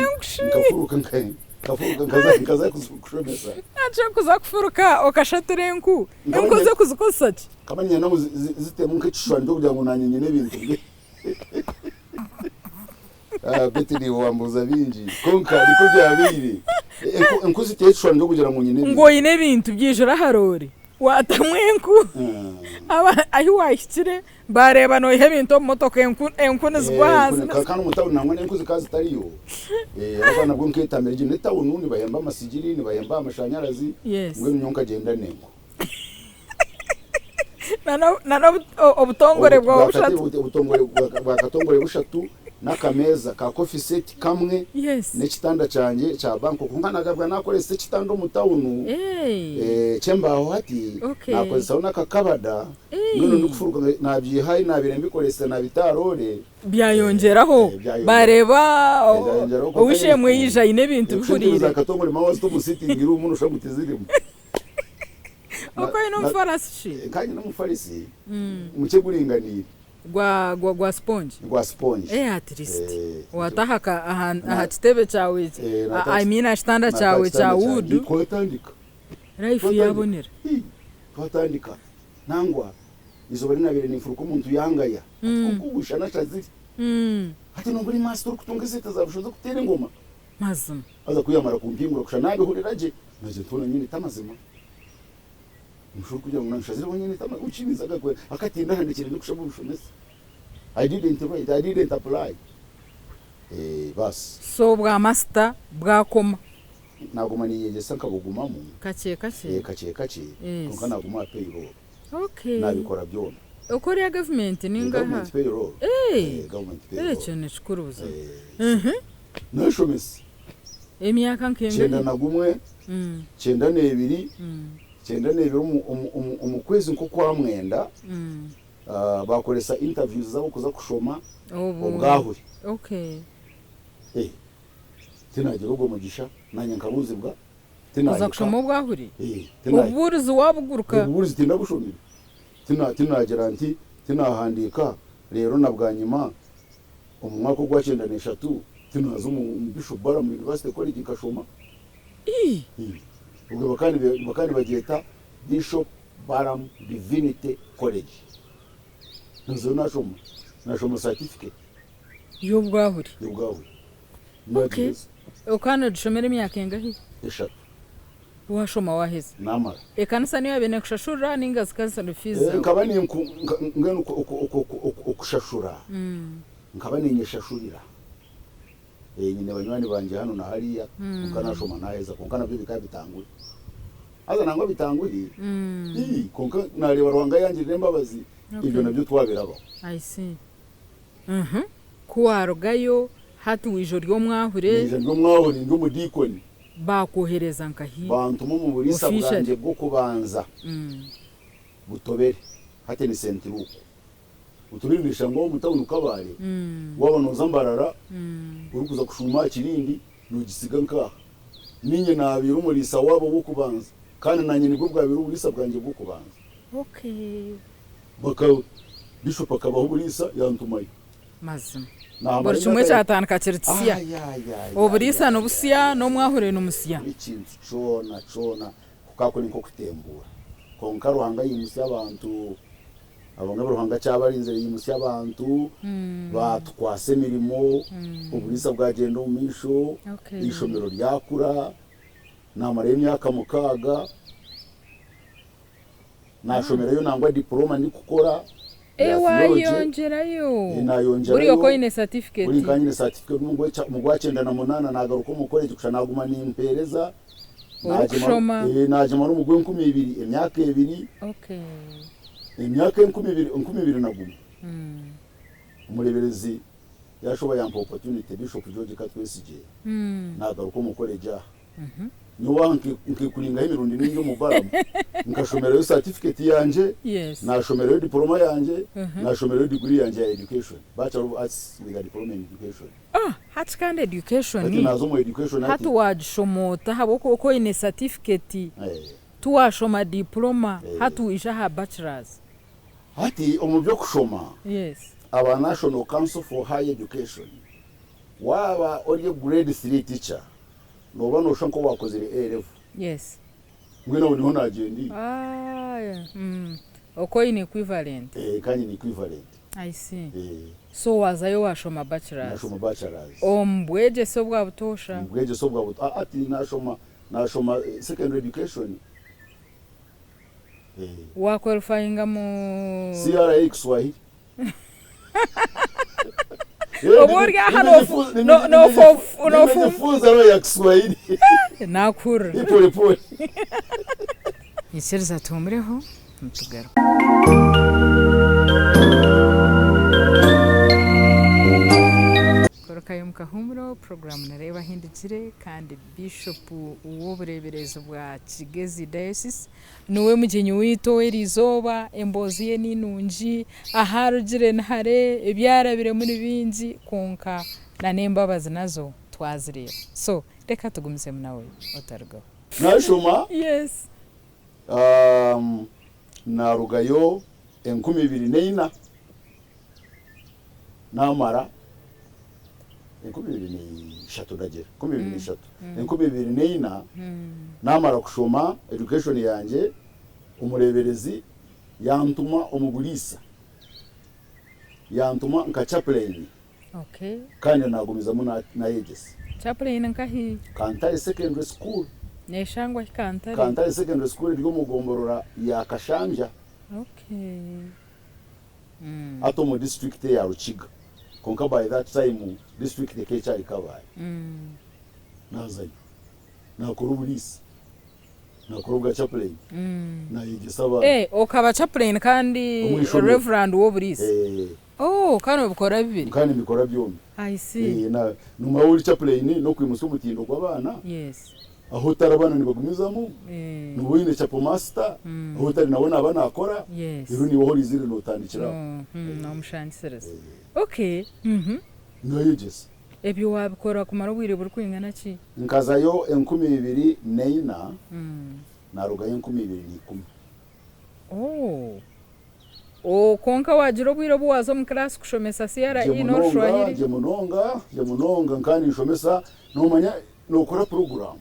nkafuruka nkaza kushomesa acha kuza kufuruka okashatura enku ze kuzikosaki kamanya namo zitemu nk'icishwa ndo kugira ngo nanyenye n'ibintu betini wambuza binji konka niko byabiri enkuzi cyeshwa ndo kugira ngo nyine ngo yine ibintu byijura harori watamwenku ayi wahikire bareba no ibintu motoka enku nizwaza kana mutawu namwe enkuzi kazi tariyo abana bwo nketambere je netawu nundi bayamba amasijiri ni bayamba amashanyarazi ngwe nyonka genda nengo nano obutongore bwa ubutongore bushatu nakameza ka coffee set kamwe n'ekitanda cyanjye cya banko kunganagabwa nakorese kitando mutawunu chembaho hati nakozesa nakakabada ngono ndikufuruka nabyihaye nabirembikorese nabitarore byayongeraho bareba ubishemwe yija ine bintu bikurire zakatongore mawazi to musitingi ru umuntu ushobutizirimo uko ino mfarasi kanye no mufarisi muke guringanira gwa sponge at least watahaka aha kitebe cyawe I mean ashitanda cyawe cya wood kwatandika life yabonera kwatandika nangwa izo bari nabire nifuruko umuntu yangaya kugusha nashaziri hati no muri master kutunga seta zabushoza kutera ingoma mazima aza kuyamara kumpingura kusha nabe huriraje naje tuna nyine tamazima mushuru kugira ngo nashazire nyine tamazima ucimizaga kwe akatinda handikire ndikushabu bushomesa I didn't apply bas so bwa master bwa koma naguma niyegesa nkabugumamo kace kuko naguma payroll okay nabikora byona ukora ya government ninga ha government payroll cyane chikuruza nashomesa emyaka nkenge cyenda nagumwe cyenda nebiri umukwezi nko kwa mwenda bakoresa interviews zabo kuza kushoma ubwahuri tinagira ubwo mugisha nanye nkabuzibwa kuza kushoma ubwahuri uburuzi wabuguruka uburuzi tinda gushomira tinagira nti tinahandika rero nabwanyuma umwaka gwa 93 tinaza mu Bishop Bara mu University College kashoma ubwo bakani bageta Bishop Baram Divinity College nzo nashoma certificate y'ubwahuri okay ukana dushomera imyaka engahe 3 washoma waheze namara ekanisa niyo yabene kushashura ninga zikaza rufiza nkaba ni ngene ukushashura nkaba ni nyeshashurira nyine banywani banje hano na hariya nkanashoma naheza konka nabyo bikaba bitangura aza nangwa bitanguri konka nareba rwanga yangirire mbabazi ibyo nabyo twabiraba I see kuwarugayo hatu wijoro ryo mwahure ngo mudikoni bakohereza nkahi bantuma mu burisa bwanje bwo kubanza butobere hate ni sentiruko uturirisha ngo mutabona ukabare wabanoza mbarara uri kuza kushuma kirindi nugisiga nkaha ninye nabira umurisa wabo wo kubanza kandi nanye nibwo bwabira uburisa bwanje bwo kubanza baka bishop akabaho uburisa yantumaye mazima buri kimwe cyatanu kakiritsia uburisa no busiya no mwahure no musiya ikintu cona kukako niko kutembura konka ruhanga yimusi abantu abanga ruhanga cyabarinze yimusi abantu batwase mirimo uburisa bwagenda umisho ishomero ryakura namara y'imyaka mukaga nashomerayo nangwa diploma ndi gukora wayongerayo uri yoko ine certificate uri kanyine certificate mu gwacenda na munana nagaruko mu college kusha naguma nimpereza najema n'umugwe 2000 emyaka 2 emyaka 2000 naguma umureberezi yashoboye ampa opportunity Bishop George Katwesije nagaruko mu college nuwanki nkikulinga imirundi n'inyo mubaramu nkashomerayo certificate yanje nashomerayo diploma yanje nashomerayo degree yanje ya education Bachelor of Arts with a diploma in education hati kandi education hati nazo mu education hati wajishomota haboko uko ine certificate tuwashoma diploma hati uisha ha bachelors hati omubyo kushoma aba National Council for Higher Education waba ori grade 3 teacher noba no shanko wakozere A-level ngwino niho nagendi uko ine equivalent kanye ni equivalent I see so wazayo washoma bachelors nashoma bachelors ombweje so bwa butosha mbweje so bwa buto ati nashoma secondary education wa qualifying mu CRA Kiswahili oborga hano no funza no ya Kiswahili nakura pole iseriza tumreho mtugaro korokayo mukahumuro program nareba hindikire kandi Bishop uwoburebereza bwa Kigezi Diocese nuwe mugenyi wito erizoba embozi ye ninunji aharugire ntare ibyarabire muri bingi konka na nembabazi nazo twazireba so reka tugumise munawe otargo nashoma narugayo 2024 namara 2024 namara kushoma education yanje umureberezi yantuma umugurisa yantuma nka chaplain kandi nagumiza na yegese chaplain nkahi Kantare Secondary School neshangwa Kantare Secondary School ryo mugomborora ya Kashanja ato mu district ya Rukiga konka by that time district the kecha recover nazayo nakora uburisi nakora ubwa chaplain nayigisaba okaba chaplain kandi reverend wo burisi kano bukora bibiri kandi mikora byombi I see na numa uri chaplain no kwimusa umutindo gw'abana aho tarabana nibagumizamo nubuine chapo master aho tari nabona abana akora iru ni wohori zire no tandikira no mushangisereza noyegese ebyo wabikora kumara ubwire burkwingana ki nkazayo 2024 narugayo 2010 konka wagira ubwire buwaza mu class kushomesa CRA no Swahili je munonga kandi nshomesa nomanya nokora program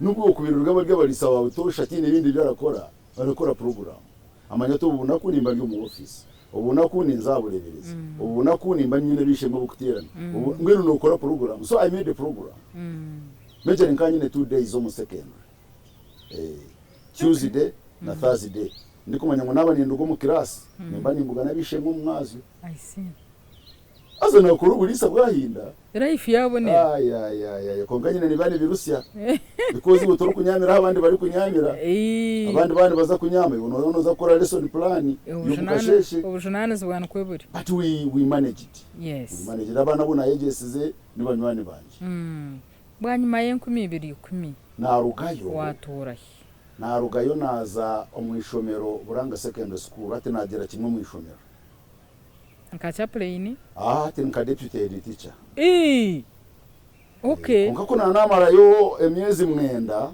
nubwo kubirurwa barya barisaba butosha tine ibindi byarakora barakora program amanya to ubuna kunimba ryo mu office ubuna kuni nzaburebereza ubuna kunimba nyine bishemo bukuterana ngwino nokora program so I made a program Major nkanyine 2 days mu secondary. Tuesday na Thursday. Ndikumanya ngo naba nindugo mu class. Nimba nimbuga nabishe mu mwazi. I see. Aza nakuru bulisa bwahinda. Life yabone. Ay. Konganyine ni bane birusya. Because utoro kunyamira abandi bari kunyamira. Abandi bandi baza kunyama uno za kora lesson plan. Ubujunane zibana kweburi. But we manage it. Yes. We manage it. Abana buna yegesize ni banywani banje. Bwanyuma yenkumi 210. Narugayo. Watura. Narugayo naza omwishomero Buranga Secondary School ati nagera kimwe mu ishomero. Nkacha plain? Ati nka deputy head teacher. Okay. Nkako namarayo emyezi mwenda.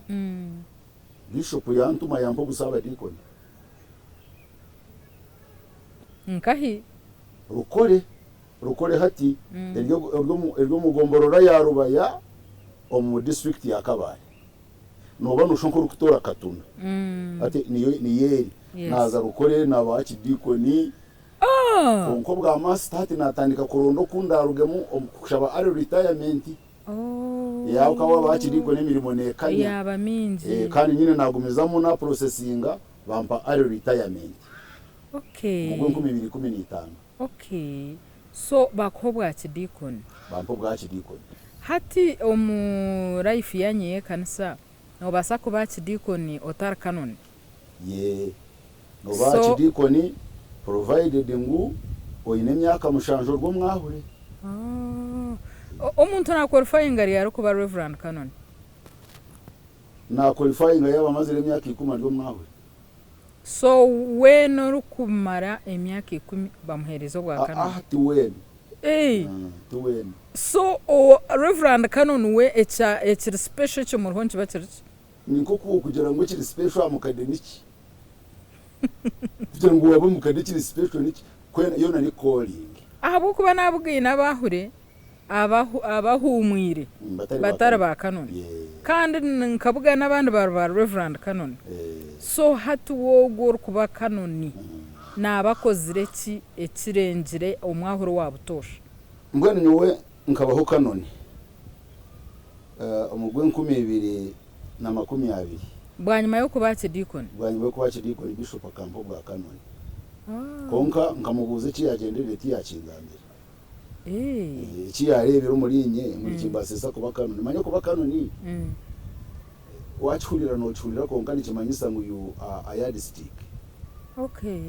Bishop yantuma yampo busaba dikoni. Nkahi rukore hati eryo mugomborora ya Rubaya omu district ya Kabale. Noba nushonko rukutora Katuna. Ati ni yeri naza rukore nabachi dikoni. Onko bwa master ati natandika kurondo kundarugemu okushaba ari retirement. Ya ukawa bachi dikoni mirimo nekanya. Yaba minji. Kandi nyine nagumizamo na processinga bampa ari retirement. Okay. Mugongo 2015. Okay. So bakobwa kidikoni. Bampo bwa kidikoni. Hati omu life yanye kanisa no basako ba kidikoni otar canon. No ba kidikoni provided ngu oyine myaka mushanjo rwo mwahure. Omuntu na qualifying ari yaro kuba reverend canon. Na qualifying yaba mazire myaka 10 rwo mwahure. So when rukumara emyaka 10 bamuherezo bwa canon. Tuwen. Tuwen. So reverend canon we echa special cyo mu ruhonje bakiriki. Niko kugira ngo kiri special amukadeniki. Kugira ngo wabo mukadekiri special niki kwena yo nari calling. Ahabo kuba nabwiye nabahure abahumwire batara ba canon. Kandi nkabuga nabandi ba reverend canon. So hatu wogor kuba canon nabakozire ki ekirengire omwahuro wabutosha. Mbwana nyowe nkabaho canon. Omugwe 2020. Bwanyuma yo kuba kidikoni. Bwanyuma yo kuba kidikoni bishop akampo bwa canon. Konka nkamubuze ki yagendere ti yakingambira. Ki yarebera umurinye muri kibasesa kuba canon. Manye kuba canon. Wachulira no chulira konka ni kimanyisa ngo you are yardstick. Okay.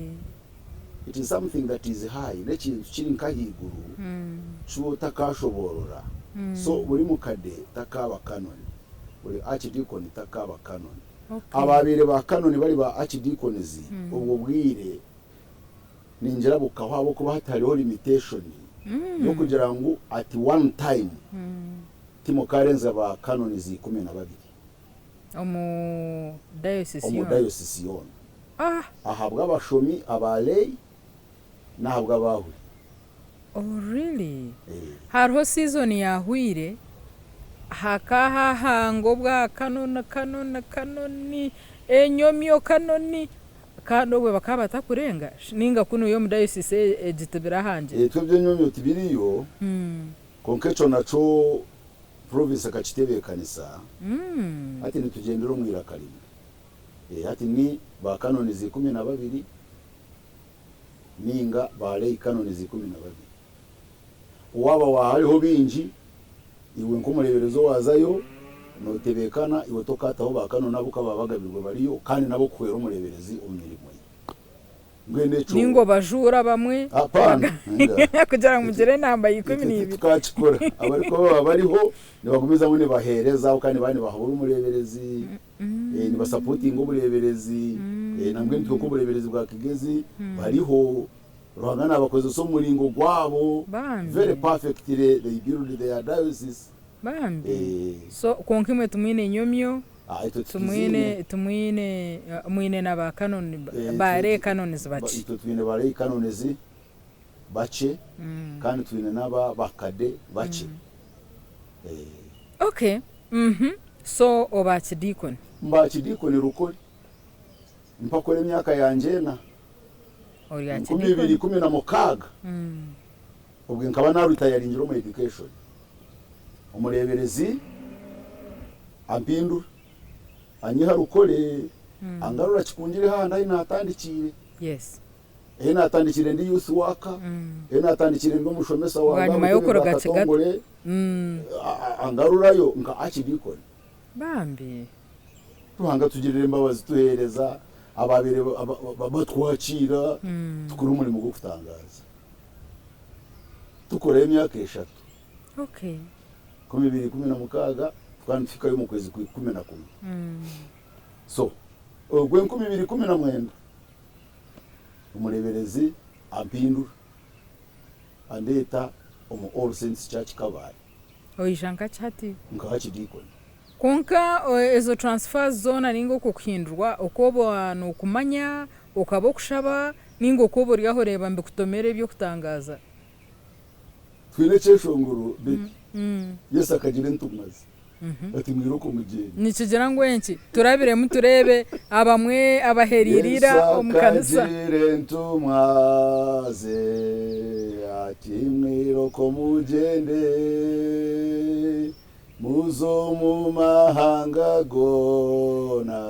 It is something that is high. Nechi chiri nkahiguru. Chuo takashoborora. So buri mukade takaba canon. Buri archdeacon takaba canon. Ababire ba canon bari ba archdeacons ubwo bwire ninjira bukahabo kuba hatariho limitation yo kugira ngo at one time Timo Karenza ba canons 12 omu diocese yon ahabwa abashomi abalei nahabwa abahu. Oh really? Hariho season yahwire hakaha hango bwa kanoni enyomyo kanoni kando bwe bakaba takurenga ninga kuno yo mu diocese egitebira hanje. Twebyo nyomyo tibiriyo. Konkecho naco province akachitebe kanisa. Ati nitugendero mwira kalimi. Ati ni ba kanoni 12 ninga ba lei kanoni 12. Uwaba wa hariho binji iwe nkomureberezo wazayo no tebekana iwe tokataho ba kanoni nabo kababagabirwe bariyo kandi nabo kwera umureberezi umirimo ye. Ngene cyo ningo bajura bamwe kugira ngo mugere namba 12 tukachikora abariko bariho nibakomeza mwene bahereza kandi bane bahura umureberezi ni basupporting umureberezi nambwe ntiko umureberezi bwa Kigezi bariho Ruhangana abakoze so muringo gwabo very perfectly they build their diocese so konkimwe tumwine nyomyo tumwine naba canon bare canons bachi twine bare canons bache kandi twine naba bakade bache okay so obachi deacon mbachi deacon rukori mpakore myaka yanjena Oriachi 2016 ubwo nkaba na retire ingiro mu education umureberezi ampindura anyiha rukore angarura kikungire handi ayi natandikire yes natandikire ndi youth worker natandikire ndi umushomesa wa nyuma yo koroga kigato angarurayo nka akibikora bambi tuhanga tugirira imbabazi tuhereza ababere batwakira tukuru umurimo wo kutangaza tukora imyaka 3 okay 2016 twandifikayo mu kwezi kwa 11 so gwe 2019 umureberezi ampindura andeta omu All Saints Church Kabale oijanga chati nkakidikoni konka ezo transfer zona ningo kukhindurwa ukobo no kumanya ukabo kushaba ningo kobo ryahoreba mbe kutomere byo kutangaza twine cyeshonguru Yesu akagira ntumaze ati mwiroko mugeni nikigera ngo enki turabire muturebe abamwe abaheririra omukanisa akagira ntumaze ati mwiroko mugende muzo mu mahanga gona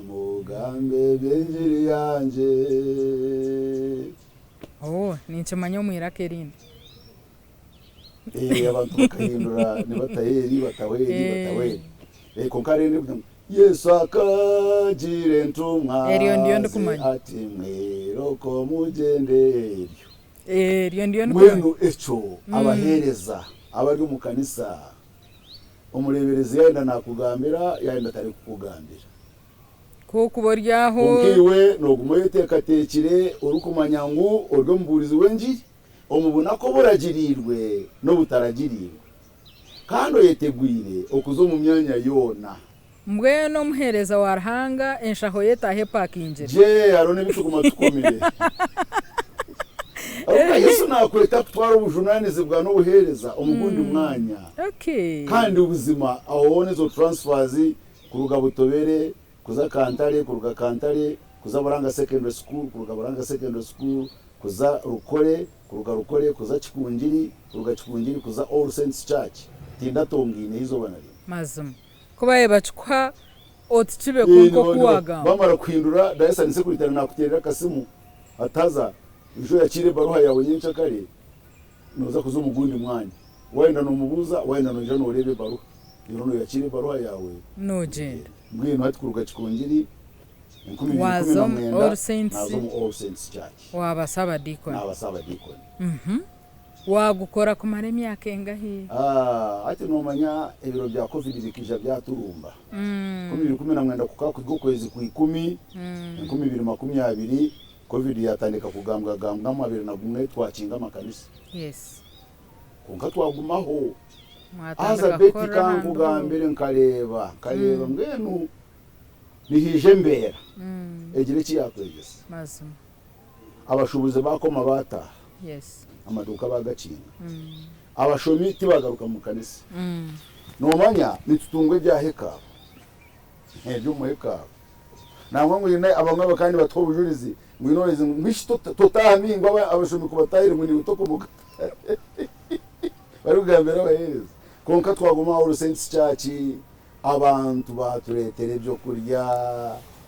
mugambe benjiri yanje ninkimanyo mwirakerinde abantu bakahindura ni bataweri konkarende Yesu akagire ntumwa ndiyo ndikumanya ati mwiroko mugende ndiyo mwenu echo abahereza abari mu kanisa umureberezi yenda nakugambira yenda tari kukugambira kuko boryaho kunkiwe no gumuyetekatekire urukumanya ngo urwo mburizi wenji omubuna ko buragirirwe no butaragirirwe kandi yetegwire okuzo mu myanya yona mbweno muhereza warhanga enshaho yetahe pakinje je arone bituguma tukomere Yesu nakweta kutwara ubujunanize bwa no buhereza umugundi mwanya okay kandi ubuzima awone zo transfers kuruga butobere kuza kantare kuruga kantare kuza baranga secondary school kuruga baranga secondary school kuza rukore kuruga rukore kuza kikungiri kuruga kikungiri kuza All Saints Church tinda tongine hizo banari mazum kubaye bacwa otichibe kunko kuwaga bamara kwindura dayasa nise kuritana nakuterera kasimu ataza ijo yakire baruha yawe nyinshi kare noza kuzo mugundi mwanya wenda no mubuza wenda no jano urebe baruha irono yakire baruha yawe no genda mbwino hati kuruga kikungiri wazom All Saints Church wabasaba dikoni abasaba dikoni wagukora ku maremi yakengahi ati nomanya ibiro bya covid bikija byaturumba 2019 kukakugo kwezi ku 10 2020 covid yatandika kugambwa gambwa mu 2021 twakinga makanisa yes kunka twagumaho aza beti kangu gambere nkareba mbwenu nihije mbera egire kiyakwegese mazum abashubuze bakoma bata yes amaduka bagacinga abashomiti bagaruka mu kanisa nomanya nitutungwe bya heka ebyo mu heka nangwa ngo ine abamwe bakandi batwobujurizi ngwinorize ngwishito totahamingwa abashomi kubatahire muri utoko muka bari kugambira abahereza konka twaguma All Saints Church abantu baturetere byo kurya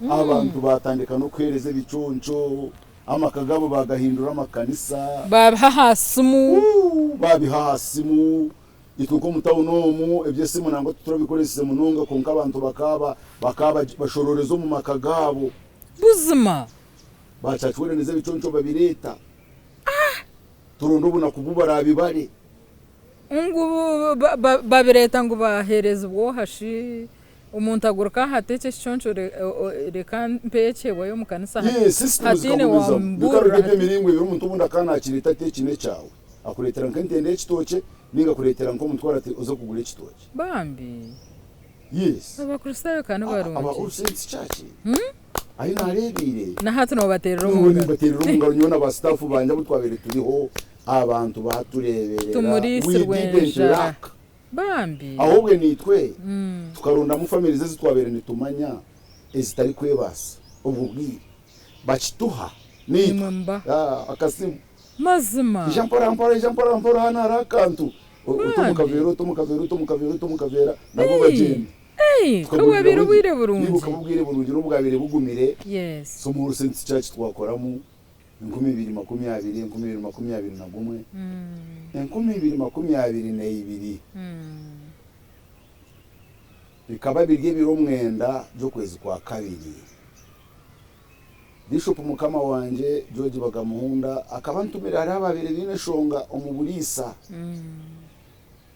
abantu batandika no kwereza biconco amakagabo bagahindura amakanisa babihasimu ituko mutawunomu ebyese munango turabikoreseze munonga konka abantu bakaba bashororezo mu makagabo buzima bacacwere neze biconco babireta turundo buna kububara bibare ngubu babireta ngo bahereza ubwo hashi umuntu aguruka hateke cyonco reka mpeke wayo mu kanisa hatine wa mbura bikaro miringo biri umuntu ubunda kana kirita tekine cyawe akuretera nkentende kitoke ninga kuretera nko mutwara ati uzo kugura kitoke bambi yes abakristo kandi barungi aba All Saints Church ayi narebire na hatu no baterera umunga nyona ba staff banja butwabere turiho abantu batureberera tumurisirwenja bambi ahubwe nitwe tukarunda mu family ze zitwabere nitumanya ezitari kwebasa ububwire bakituha ni akasimu mazima Jean Paul hana rakantu utumukavera nabo bagende kuba birubwire burungi nibuka mubwire burungi n'ubwabire bugumire yes so mu St Church twakoramo 2020 2021 2022 bikaba birye biro mwenda byo kwezi kwa kabiri Bishop mukama wanje George Bagamuhunda akaba ntumira hari ababiri bine shonga umuburisa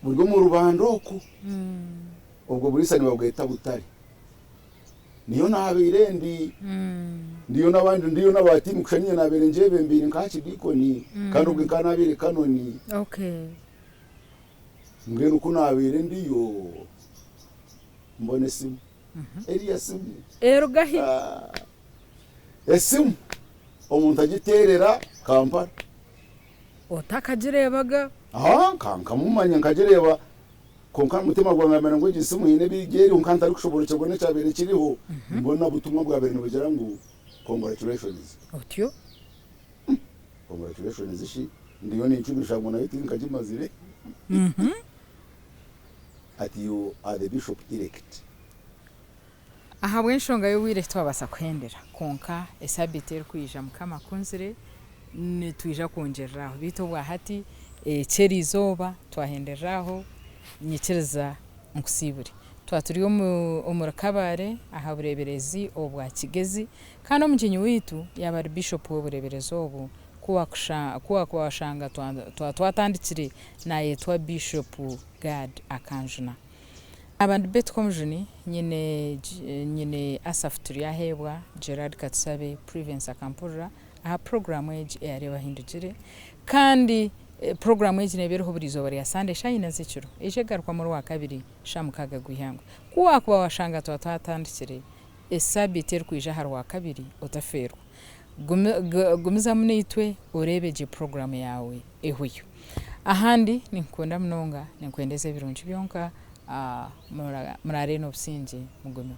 buryo mu rubandoko ubwo burisa ni babweta butari niyo nabire ndiyo nabandi ndiyo nabati mukushanye nabere njebe mbiri nkachi dikoni kandi ubwe kanabire kanoni okay ngene uko nabire ndiyo mbone simu Eliya simu gahi esimu omuntu agiterera Kampala otakajirebaga kankamumanya nkagireba konka mutima gwangamera ngo igisimu yine bigeri unkanta ari kushobora cyabone cyabere kiriho mbona butumwa bwa bere nubigera ngo congratulations otyo congratulations ishi ndiyo ni icubisha ngo nayo tinkajimazire at you are the bishop elect aha bwenshonga yo wire twabasa kwendera konka esabite kwija mukama kunzire ni twija kongereraho bito bwa hati cherizoba twahenderaho nyikiriza nkusiburi twaturiyo umurakabare aha bureberezi obwa Kigezi kandi omukinyi witu yabari bishop w'obureberezi obu kuwa kwashanga twatandikire naye twa bishop God akanjuna abandi betkomjuni nyine asafuturi yahebwa Gerard Katsabe Prevence Akampura aha program age yareba hindukire kandi program age nebereho burizo bari asande shayina ziciro eje garwa muri wa kabiri shamukaga guhangwa kuwa washanga twatandikire esabite kwija har wa kabiri otaferwa gumiza munitwe urebeje program yawe ehuyo ahandi ninkunda mnonga ninkwendeze birungi byonka murare no businje mugume